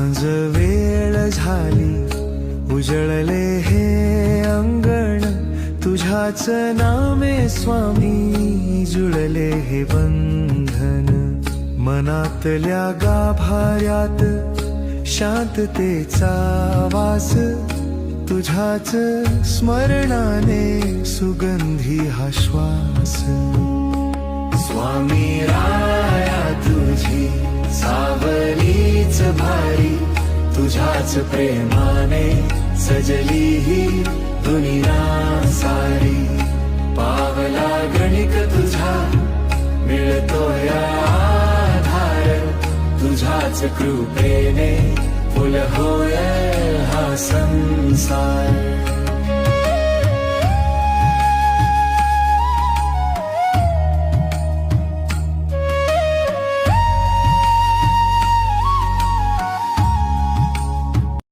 सांज वेळ झाली, उजळले हे अंगण, तुझ्याच नामे स्वामी जुळले हे बंधन. मनातल्या गाभाऱ्यात शांततेचा वास, तुझ्याच स्मरणाने सुगंधी हा श्वास. स्वामी राया तुझी सावलीच भारी, तुझ्याच प्रेमाने सजली ही दुनिया सारी. पावला गणिक तुझा मिळतोय आधार, तुझ्याच कृपेने फुल होय हा संसार.